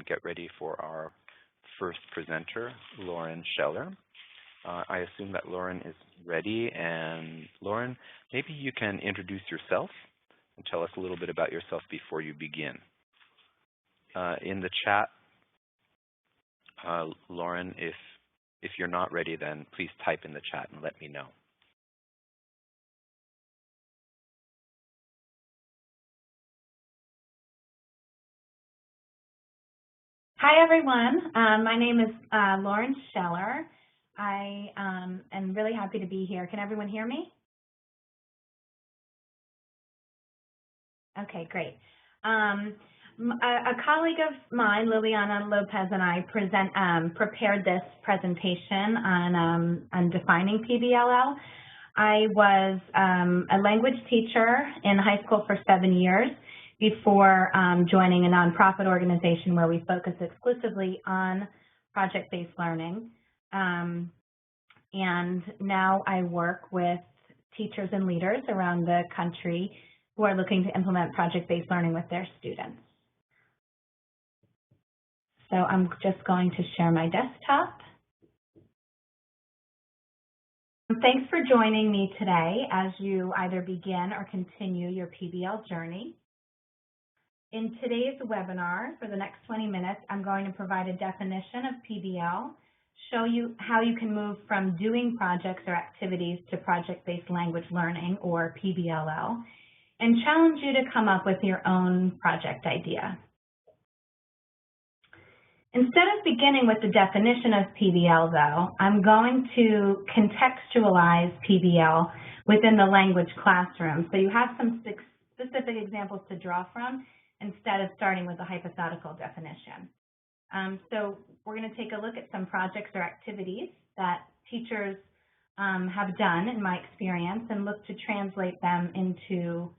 get ready for our first presenter, Lauren Scheller. I assume that Lauren is ready, and Lauren, maybe you can introduce yourself and tell us a little bit about yourself before you begin. In the chat, Lauren, if you're not ready, then please type in the chat and let me know. Hi, everyone. My name is Lauren Scheller. I am really happy to be here. Can everyone hear me? Okay, great. A colleague of mine, Liliana Lopez, and I prepared this presentation on defining PBLL. I was a language teacher in high school for 7 years before joining a nonprofit organization where we focus exclusively on project-based learning. And now I work with teachers and leaders around the country who are looking to implement project-based learning with their students. So I'm just going to share my desktop. Thanks for joining me today as you either begin or continue your PBL journey. In today's webinar, for the next 20 minutes, I'm going to provide a definition of PBL, show you how you can move from doing projects or activities to project-based language learning, or PBLL, and challenge you to come up with your own project idea. Instead of beginning with the definition of PBL, though, I'm going to contextualize PBL within the language classroom, so you have some specific examples to draw from instead of starting with a hypothetical definition. So we're going to take a look at some projects or activities that teachers have done, in my experience, and look to translate them into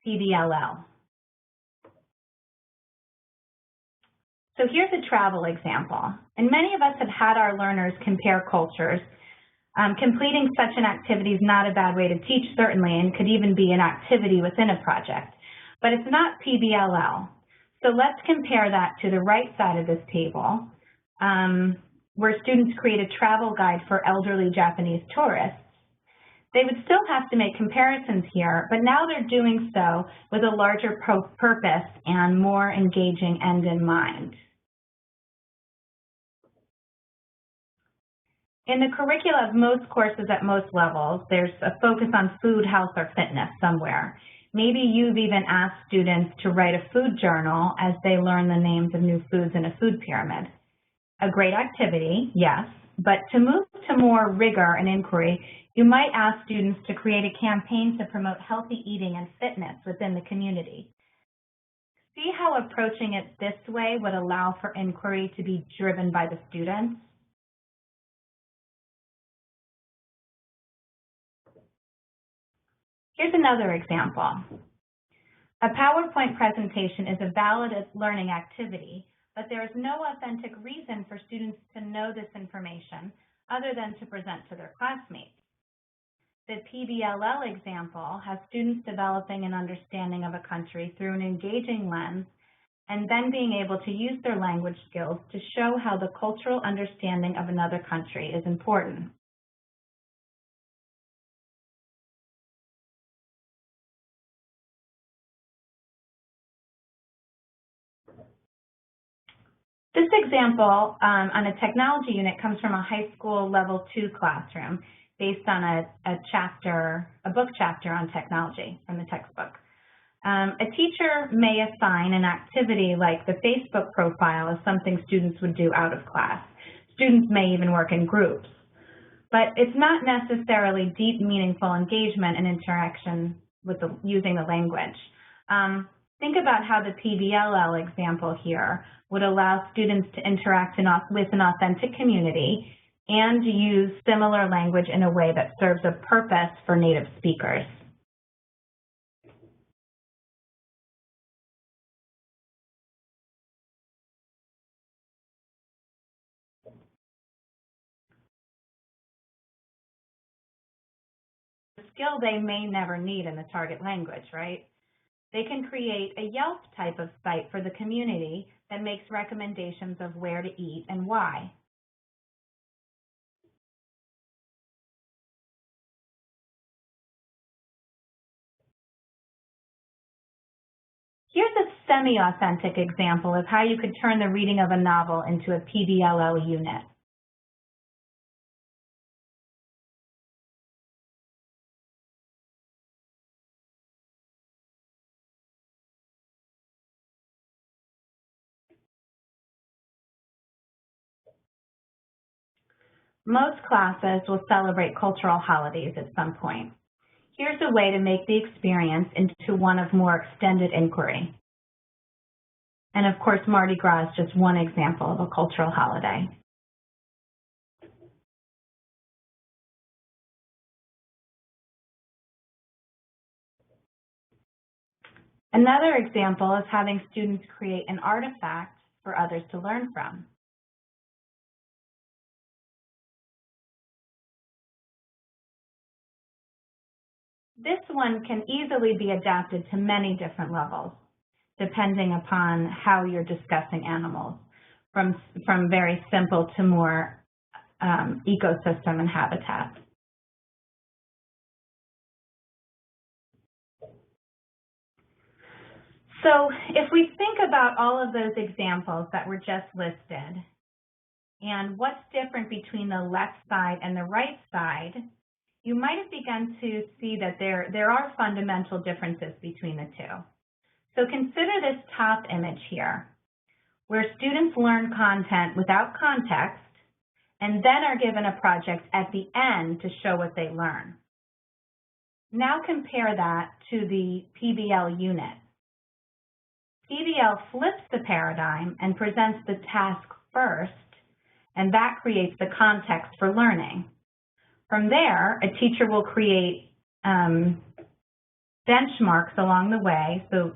PBLL. So here's a travel example. And many of us have had our learners compare cultures. Completing such an activity is not a bad way to teach, certainly, and could even be an activity within a project. But it's not PBLL. So let's compare that to the right side of this table, where students create a travel guide for elderly Japanese tourists. They would still have to make comparisons here, but now they're doing so with a larger purpose and more engaging end in mind. In the curricula of most courses at most levels, there's a focus on food, health, or fitness somewhere. Maybe you've even asked students to write a food journal as they learn the names of new foods in a food pyramid. A great activity, yes, but to move to more rigor and inquiry, you might ask students to create a campaign to promote healthy eating and fitness within the community. See how approaching it this way would allow for inquiry to be driven by the students? Here's another example. A PowerPoint presentation is a valid learning activity, but there is no authentic reason for students to know this information other than to present to their classmates. The PBLL example has students developing an understanding of a country through an engaging lens and then being able to use their language skills to show how the cultural understanding of another country is important. This example on a technology unit comes from a high school level 2 classroom based on a book chapter on technology from the textbook. A teacher may assign an activity like the Facebook profile as something students would do out of class. Students may even work in groups. But it's not necessarily deep, meaningful engagement and interaction with using the language. Think about how the PBLL example here would allow students to interact with an authentic community and use similar language in a way that serves a purpose for native speakers. A skill they may never need in the target language, right? They can create a Yelp type of site for the community that makes recommendations of where to eat and why. Here's a semi-authentic example of how you could turn the reading of a novel into a PBLL unit. Most classes will celebrate cultural holidays at some point. Here's a way to make the experience into one of more extended inquiry. And of course, Mardi Gras is just one example of a cultural holiday. Another example is having students create an artifact for others to learn from. This one can easily be adapted to many different levels, depending upon how you're discussing animals, from very simple to more ecosystem and habitat. So if we think about all of those examples that were just listed, and what's different between the left side and the right side, you might have begun to see that there are fundamental differences between the two. So consider this top image here, where students learn content without context and then are given a project at the end to show what they learn. Now compare that to the PBL unit. PBL flips the paradigm and presents the task first, and that creates the context for learning. From there, a teacher will create benchmarks along the way so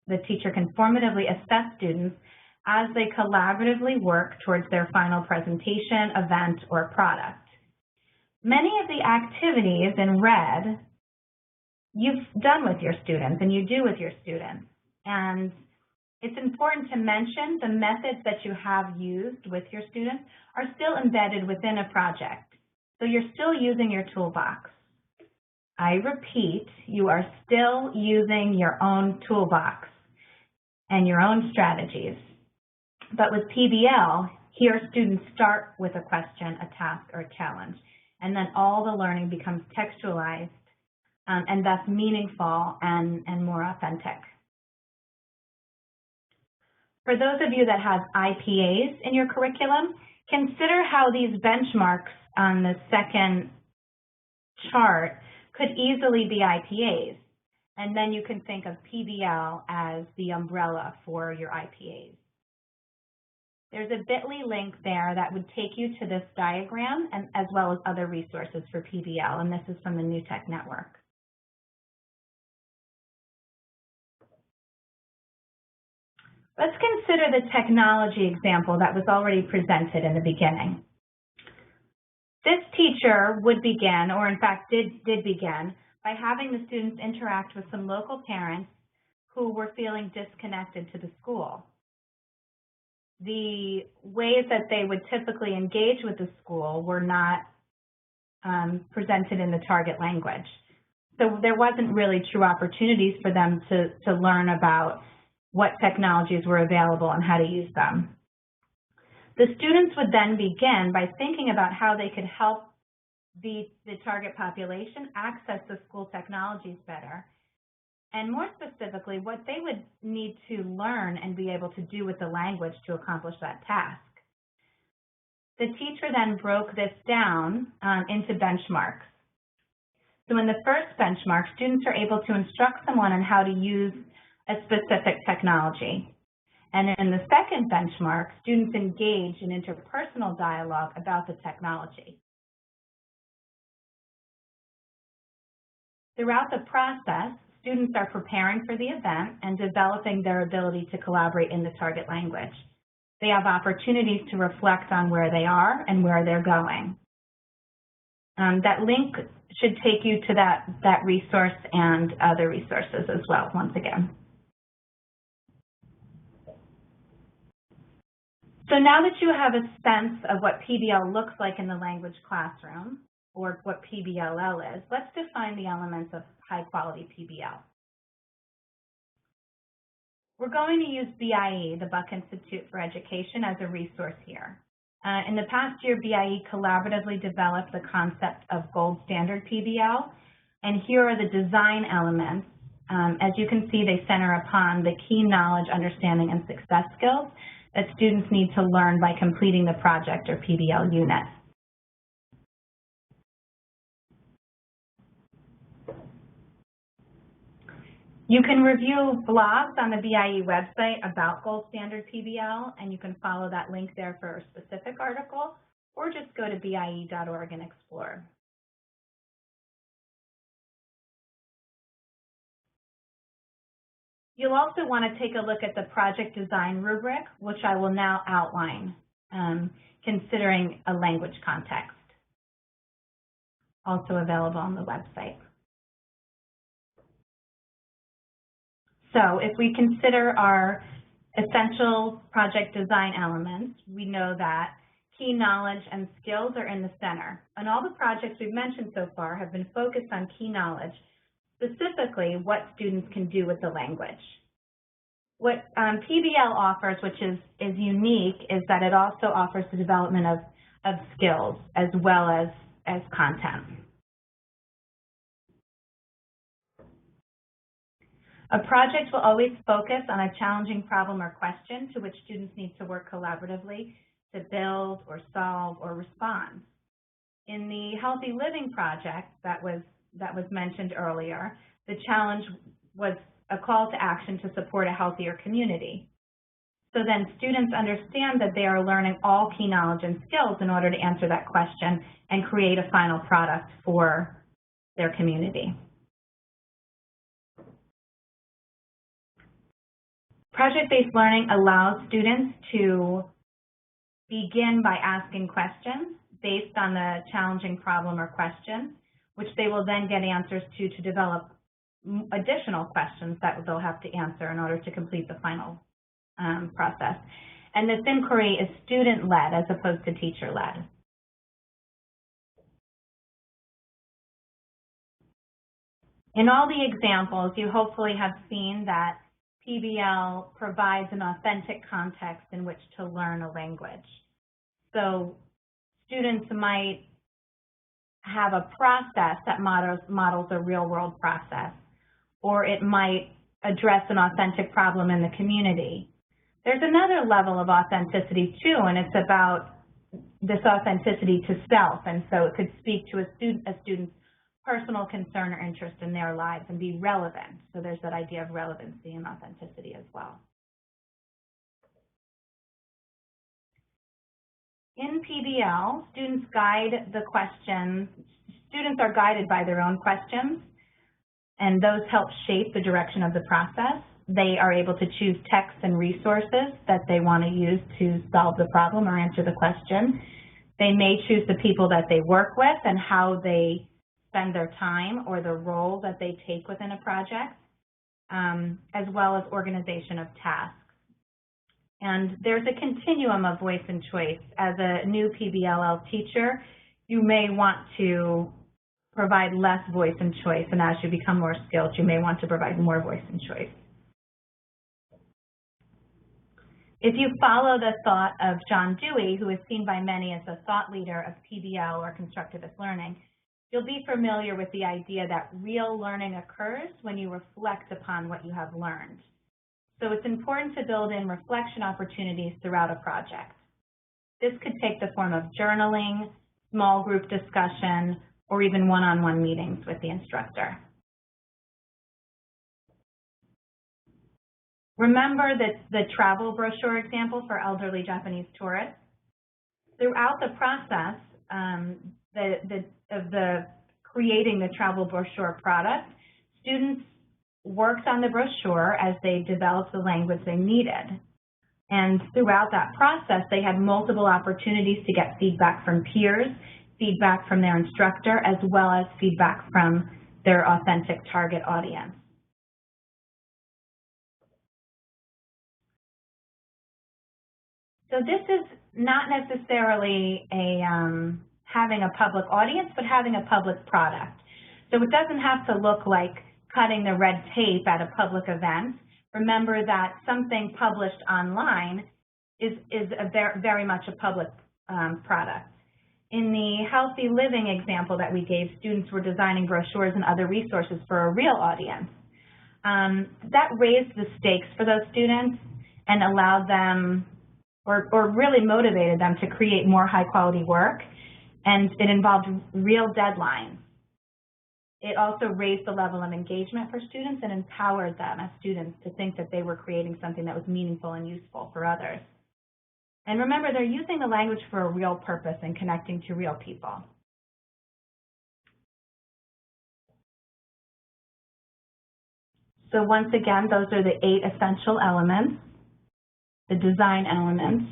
the teacher can formatively assess students as they collaboratively work towards their final presentation, event, or product. Many of the activities in red you've done with your students and you do with your students. And it's important to mention the methods that you have used with your students are still embedded within a project. So you're still using your toolbox. I repeat, you are still using your own toolbox and your own strategies. But with PBL, here students start with a question, a task, or a challenge, and then all the learning becomes textualized and thus meaningful and more authentic. For those of you that have IPAs in your curriculum, consider how these benchmarks on the second chart could easily be IPAs. And then you can think of PBL as the umbrella for your IPAs. There's a bit.ly link there that would take you to this diagram and as well as other resources for PBL, and this is from the New Tech Network. Let's consider the technology example that was already presented in the beginning. This teacher would begin, or in fact did begin, by having the students interact with some local parents who were feeling disconnected to the school. The ways that they would typically engage with the school were not presented in the target language. So there wasn't really true opportunities for them to learn about what technologies were available and how to use them. The students would then begin by thinking about how they could help the target population access the school technologies better, and more specifically, what they would need to learn and be able to do with the language to accomplish that task. The teacher then broke this down into benchmarks. So in the first benchmark, students are able to instruct someone on how to use a specific technology. And in the second benchmark, students engage in interpersonal dialogue about the technology. Throughout the process, students are preparing for the event and developing their ability to collaborate in the target language. They have opportunities to reflect on where they are and where they're going. That link should take you to that resource and other resources as well, once again. So now that you have a sense of what PBL looks like in the language classroom, or what PBLL is, let's define the elements of high-quality PBL. We're going to use BIE, the Buck Institute for Education, as a resource here. In the past year, BIE collaboratively developed the concept of gold standard PBL, and here are the design elements. As you can see, they center upon the key knowledge, understanding, and success skills that students need to learn by completing the project or PBL unit. You can review blogs on the BIE website about Gold Standard PBL, and you can follow that link there for a specific article, or just go to BIE.org and explore. You'll also want to take a look at the project design rubric, which I will now outline, considering a language context. Also available on the website. So if we consider our essential project design elements, we know that key knowledge and skills are in the center. And all the projects we've mentioned so far have been focused on key knowledge, specifically what students can do with the language. What PBL offers, which is unique, is that it also offers the development of skills as well as content. A project will always focus on a challenging problem or question to which students need to work collaboratively to build or solve or respond. In the Healthy Living project that was mentioned earlier, the challenge was a call to action to support a healthier community. So then students understand that they are learning all key knowledge and skills in order to answer that question and create a final product for their community. Project-based learning allows students to begin by asking questions based on the challenging problem or question, which they will then get answers to develop additional questions that they'll have to answer in order to complete the final process. And this inquiry is student-led as opposed to teacher-led. In all the examples, you hopefully have seen that PBL provides an authentic context in which to learn a language. So students might have a process that models a real-world process, or it might address an authentic problem in the community. There's another level of authenticity too, and it's about this authenticity to self, and so it could speak to a student's personal concern or interest in their lives and be relevant. So there's that idea of relevancy and authenticity as well. In PBL, students are guided by their own questions, and those help shape the direction of the process. They are able to choose texts and resources that they want to use to solve the problem or answer the question. They may choose the people that they work with and how they spend their time or the role that they take within a project, as well as organization of tasks. And there's a continuum of voice and choice. As a new PBLL teacher, you may want to provide less voice and choice, and as you become more skilled, you may want to provide more voice and choice. If you follow the thought of John Dewey, who is seen by many as the thought leader of PBL or constructivist learning, you'll be familiar with the idea that real learning occurs when you reflect upon what you have learned. So it's important to build in reflection opportunities throughout a project. This could take the form of journaling, small group discussion, or even one-on-one meetings with the instructor. Remember the travel brochure example for elderly Japanese tourists? Throughout the process of creating the travel brochure product, students worked on the brochure as they developed the language they needed. And throughout that process, they had multiple opportunities to get feedback from peers feedback from their instructor, as well as feedback from their authentic target audience. So this is not necessarily having a public audience, but having a public product. So it doesn't have to look like cutting the red tape at a public event. Remember that something published online is very much a public product. In the healthy living example that we gave, students were designing brochures and other resources for a real audience. That raised the stakes for those students and allowed them, or really motivated them to create more high quality work, and it involved real deadlines. It also raised the level of engagement for students and empowered them as students to think that they were creating something that was meaningful and useful for others. And remember, they're using the language for a real purpose and connecting to real people. So once again, those are the 8 essential elements, the design elements,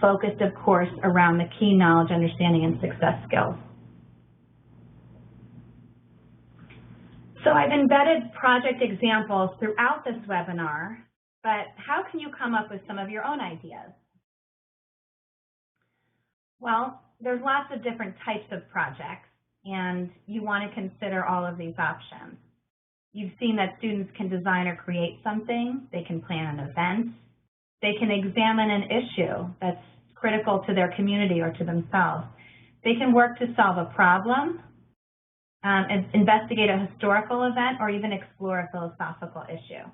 focused, of course, around the key knowledge, understanding, and success skills. So I've embedded project examples throughout this webinar, but how can you come up with some of your own ideas? Well, there's lots of different types of projects, and you want to consider all of these options. You've seen that students can design or create something, they can plan an event, they can examine an issue that's critical to their community or to themselves. They can work to solve a problem, investigate a historical event, or even explore a philosophical issue.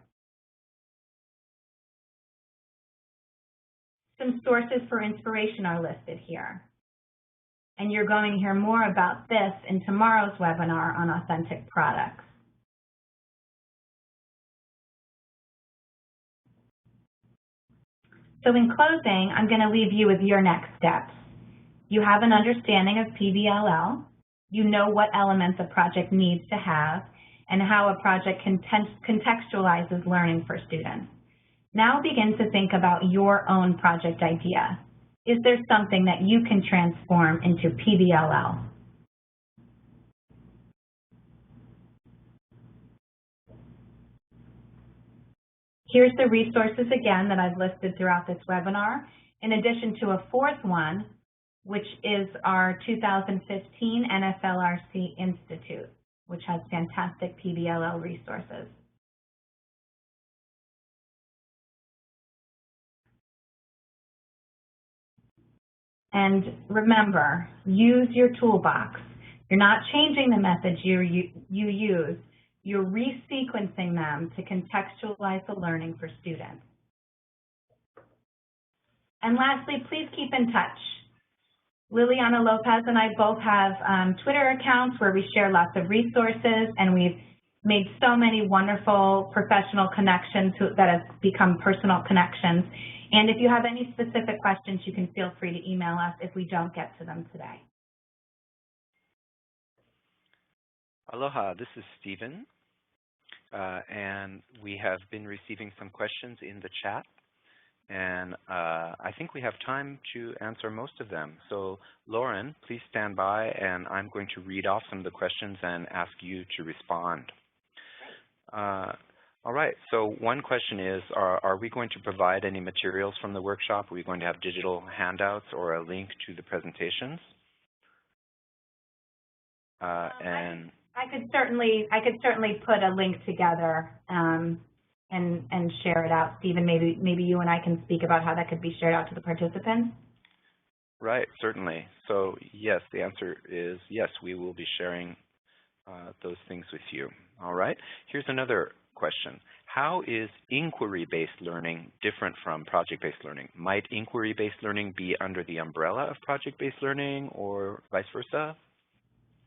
Some sources for inspiration are listed here. And you're going to hear more about this in tomorrow's webinar on authentic products. So in closing, I'm going to leave you with your next steps. You have an understanding of PBLL. You know what elements a project needs to have and how a project contextualizes learning for students. Now begin to think about your own project idea. Is there something that you can transform into PBLL? Here's the resources again that I've listed throughout this webinar, in addition to a 4th one, which is our 2015 NSLRC Institute, which has fantastic PBLL resources. And remember, use your toolbox. You're not changing the methods you use. You're resequencing them to contextualize the learning for students. And lastly, please keep in touch. Liliana Lopez and I both have Twitter accounts where we share lots of resources, and we've made so many wonderful professional connections that have become personal connections. And if you have any specific questions, you can feel free to email us if we don't get to them today. Aloha, this is Stephen, and we have been receiving some questions in the chat, and I think we have time to answer most of them. So Lauren, please stand by, and I'm going to read off some of the questions and ask you to respond. All right, so one question is, are we going to provide any materials from the workshop? Are we going to have digital handouts or a link to the presentations? I could certainly put a link together and share it out. Stephen, maybe you and I can speak about how that could be shared out to the participants. Right, certainly. So yes, the answer is yes, we will be sharing those things with you. All right, here's another question. How is inquiry-based learning different from project-based learning? Might inquiry-based learning be under the umbrella of project-based learning or vice versa?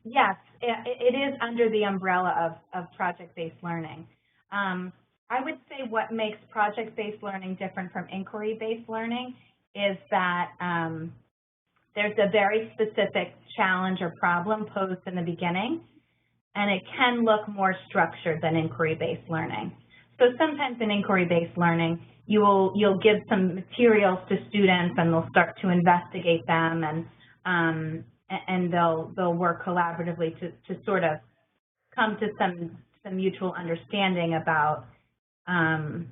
Yes, it is under the umbrella of project-based learning. I would say what makes project-based learning different from inquiry-based learning is that there's a very specific challenge or problem posed in the beginning, and it can look more structured than inquiry-based learning. So sometimes in inquiry-based learning, you'll give some materials to students, and they'll start to investigate them, and they'll work collaboratively to sort of come to some mutual understanding about some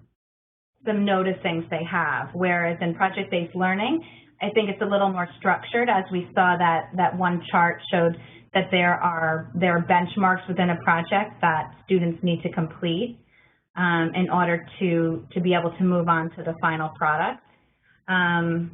noticings they have. Whereas in project-based learning, I think it's a little more structured, as we saw that one chart showed that there are benchmarks within a project that students need to complete in order to be able to move on to the final product. And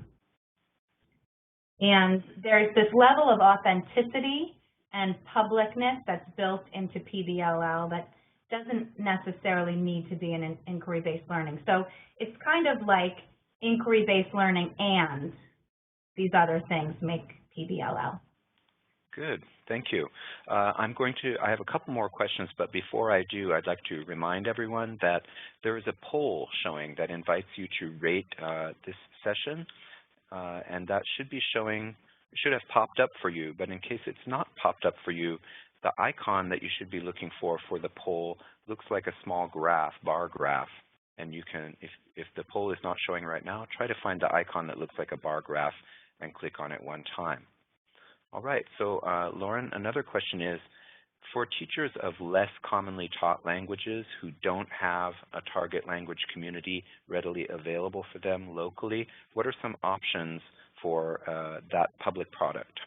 there's this level of authenticity and publicness that's built into PBLL that doesn't necessarily need to be in inquiry-based learning. So it's kind of like inquiry-based learning and these other things make PBLL. Good, thank you. I have a couple more questions, but before I do, I'd like to remind everyone that there is a poll showing that invites you to rate this session, and that should be showing, should have popped up for you, but in case it's not popped up for you, the icon that you should be looking for the poll looks like a small graph, bar graph, and you can, if the poll is not showing right now, try to find the icon that looks like a bar graph and click on it one time. All right, so Lauren, another question is, for teachers of less commonly taught languages who don't have a target language community readily available for them locally, what are some options for that public product?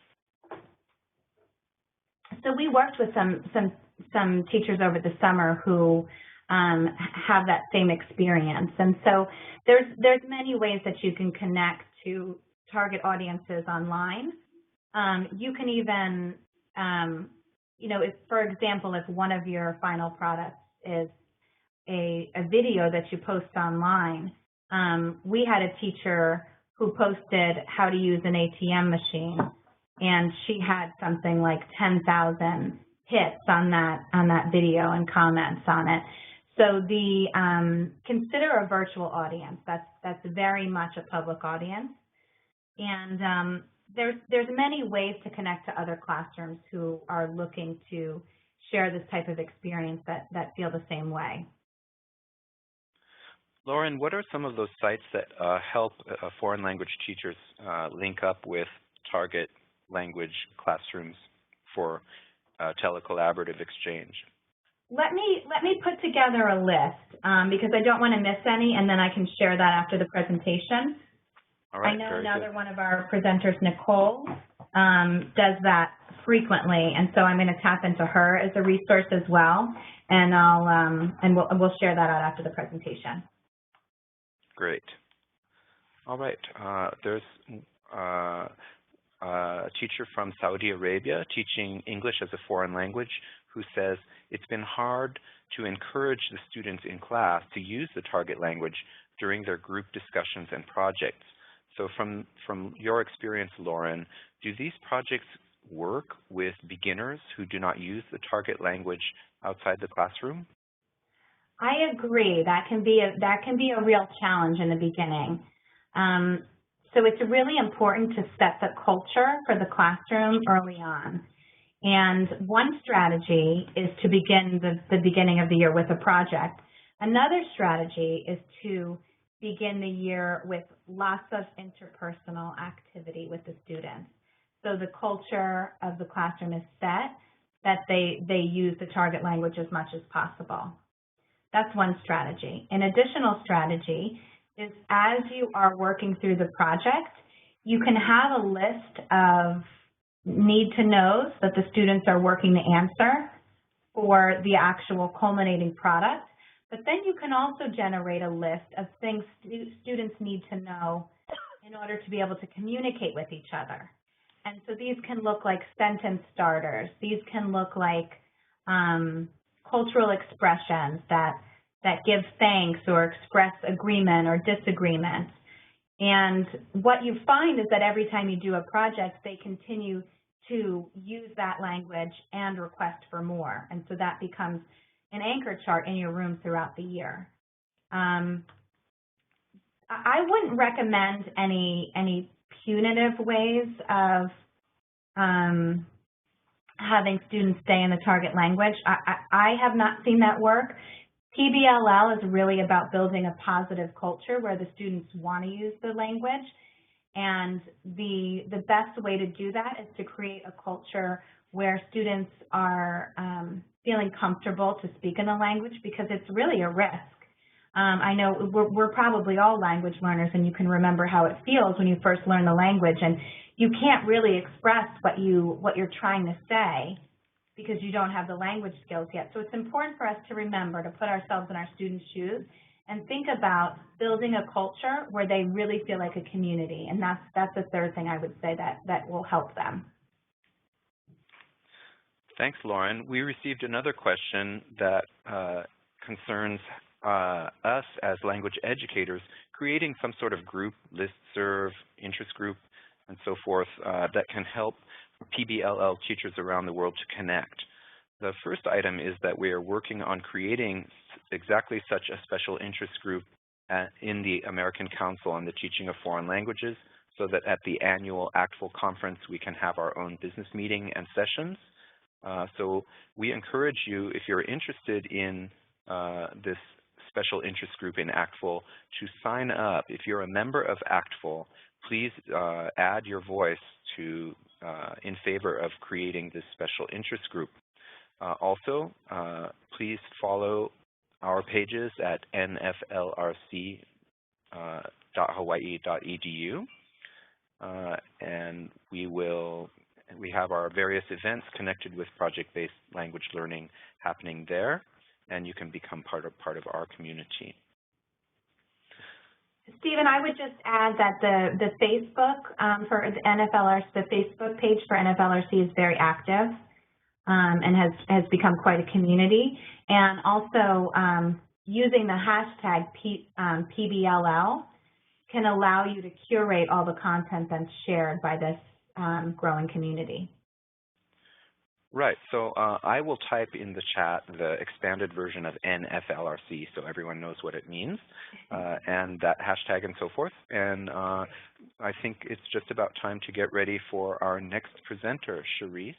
So we worked with some teachers over the summer who have that same experience, and so there's many ways that you can connect to target audiences online. You can even, you know, if, for example, if one of your final products is a video that you post online, we had a teacher who posted how to use an ATM machine, and she had something like 10,000 hits on that video and comments on it. So consider a virtual audience. That's very much a public audience, and there's many ways to connect to other classrooms who are looking to share this type of experience that feel the same way. Lauren, what are some of those sites that help foreign language teachers link up with target language classrooms for telecollaborative exchange? Let me put together a list because I don't want to miss any, and then I can share that after the presentation. All right, I know another one of our presenters, Nicole, does that frequently, and so I'm going to tap into her as a resource as well, and we'll share that out after the presentation. Great. All right. There's a teacher from Saudi Arabia teaching English as a foreign language who says it's been hard to encourage the students in class to use the target language during their group discussions and projects. So from your experience, Lauren, do these projects work with beginners who do not use the target language outside the classroom? I agree. That can be a real challenge in the beginning. So it's really important to set the culture for the classroom early on. And one strategy is to begin the beginning of the year with a project. Another strategy is to begin the year with lots of interpersonal activity with the students. So the culture of the classroom is set, that they use the target language as much as possible. That's one strategy. An additional strategy is as you are working through the project, you can have a list of need-to-knows that the students are working to answer for the actual culminating product. But then you can also generate a list of things students need to know in order to be able to communicate with each other. And so these can look like sentence starters. These can look like cultural expressions that give thanks or express agreement or disagreement. And what you find is that every time you do a project, they continue to use that language and request for more. And so that becomes an anchor chart in your room throughout the year. I wouldn't recommend any punitive ways of having students stay in the target language. I have not seen that work. PBLL is really about building a positive culture where the students want to use the language. And the best way to do that is to create a culture where students are feeling comfortable to speak in the language, because it's really a risk. I know we're probably all language learners, and you can remember how it feels when you first learn the language, and you can't really express what you're trying to say because you don't have the language skills yet. So it's important for us to remember to put ourselves in our students' shoes and think about building a culture where they really feel like a community. And that's the third thing I would say that will help them. Thanks, Lauren. We received another question that concerns us as language educators creating some sort of group, listserv, interest group, and so forth that can help PBLL teachers around the world to connect. The first item is that we are working on creating exactly such a special interest group in the American Council on the Teaching of Foreign Languages, so that at the annual ACTFL conference we can have our own business meeting and sessions. So we encourage you, if you're interested in this special interest group in ACTFL, to sign up. If you're a member of ACTFL, please add your voice to in favor of creating this special interest group. Also, please follow our pages at nflrc.hawaii.edu, and we have our various events connected with project-based language learning happening there, and you can become part of our community. Stephen, I would just add that the Facebook for the NFLRC, the Facebook page for NFLRC is very active and has become quite a community. And also using the hashtag PBLL can allow you to curate all the content that's shared by this growing community. Right. So I will type in the chat the expanded version of NFLRC so everyone knows what it means, and that hashtag and so forth. And I think it's just about time to get ready for our next presenter, Charisse.